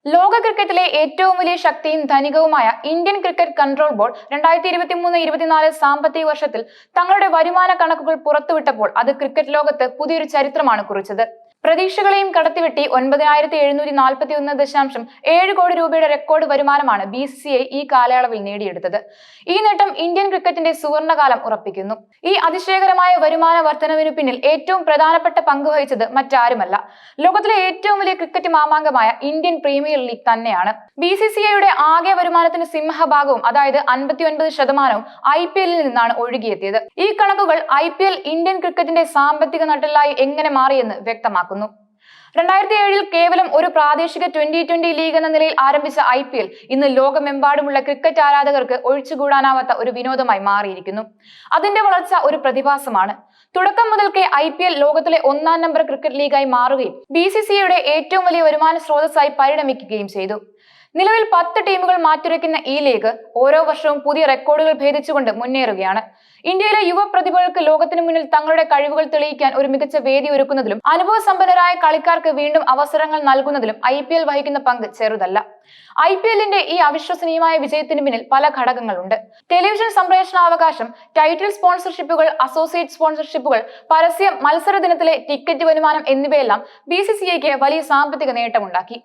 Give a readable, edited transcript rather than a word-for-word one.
ലോക ക്രിക്കറ്റിലെ ഏറ്റവും വലിയ ശക്തിയും ധനികവുമായ ഇന്ത്യൻ ക്രിക്കറ്റ് കൺട്രോൾ ബോർഡ് 2023-24 സാമ്പത്തിക വർഷത്തിൽ തങ്ങളുടെ വരുമാന കണക്കുകൾ പുറത്തുവിട്ടപ്പോൾ അത് ക്രിക്കറ്റ് ലോകത്ത് പുതിയൊരു ചരിത്രമാണ് കുറിച്ചത്. പ്രതീക്ഷകളെയും കടത്തിവെട്ടി 9,741.7 കോടി രൂപയുടെ റെക്കോർഡ് വരുമാനമാണ് BCCI ഈ കാലയളവിൽ നേടിയെടുത്തത്. ഈ നേട്ടം ഇന്ത്യൻ ക്രിക്കറ്റിന്റെ സുവർണകാലം ഉറപ്പിക്കുന്നു. ഈ അതിശയകരമായ വരുമാന വർധനവിനു പിന്നിൽ ഏറ്റവും പ്രധാനപ്പെട്ട പങ്ക് വഹിച്ചത് മറ്റാരുമല്ല, ലോകത്തിലെ ഏറ്റവും വലിയ ക്രിക്കറ്റ് മാമാങ്കമായ ഇന്ത്യൻ പ്രീമിയർ ലീഗ് തന്നെയാണ്. BCCIയുടെ ആകെ വരുമാനത്തിന് സിംഹഭാഗവും, അതായത് 59%, IPL-ൽ നിന്നാണ് ഒഴുകിയെത്തിയത്. ഈ കണക്കുകൾ IPL ഇന്ത്യൻ ക്രിക്കറ്റിന്റെ സാമ്പത്തിക നട്ടെല്ലായി എങ്ങനെ മാറിയെന്ന് വ്യക്തമാക്കുന്നു. 2007-ൽ കേവലം ഒരു പ്രാദേശിക 2020 ലീഗ് എന്ന നിലയിൽ ആരംഭിച്ച IPL ഇന്ന് ലോകമെമ്പാടുമുള്ള ക്രിക്കറ്റ് ആരാധകർക്ക് ഒഴിച്ചുകൂടാനാവാത്ത ഒരു വിനോദമായി മാറിയിരിക്കുന്നു. അതിന്റെ വളർച്ച ഒരു പ്രതിഭാസമാണ്. തുടക്കം മുതൽക്കേ IPL ലോകത്തിലെ 1-ാം നമ്പർ ക്രിക്കറ്റ് ലീഗായി മാറുകയും BCCIയുടെ ഏറ്റവും വലിയ വരുമാന സ്രോതസ്സായി പരിണമിക്കുകയും ചെയ്തു. നിലവിൽ 10 ടീമുകൾ മാറ്റുരയ്ക്കുന്ന ഈ ലീഗ് ഓരോ വർഷവും പുതിയ റെക്കോർഡുകൾ ഭേദിച്ചുകൊണ്ട് മുന്നേറുകയാണ്. ഇന്ത്യയിലെ യുവ പ്രതിഭകൾക്ക് ലോകത്തിന് മുന്നിൽ തങ്ങളുടെ കഴിവുകൾ തെളിയിക്കാൻ ഒരു മികച്ച വേദി ഒരുക്കുന്നതിലും അനുഭവസമ്പന്നരായ കളിക്കാർക്ക് വീണ്ടും അവസരങ്ങൾ നൽകുന്നതിലും IPL വഹിക്കുന്ന പങ്ക് ചെറുതല്ല. IPL-ന്റെ ഈ അവിശ്വസനീയമായ വിജയത്തിന് പിന്നിൽ പല ഘടകങ്ങളുണ്ട്. ടെലിവിഷൻ സംപ്രേഷണാവകാശം, ടൈറ്റിൽ സ്പോൺസർഷിപ്പുകൾ, അസോസിയേറ്റ് സ്പോൺസർഷിപ്പുകൾ, പരസ്യം, മത്സര ദിനത്തിലെ ടിക്കറ്റ് വരുമാനം എന്നിവയെല്ലാം BCCIക്ക് വലിയ സാമ്പത്തിക നേട്ടമുണ്ടാക്കി.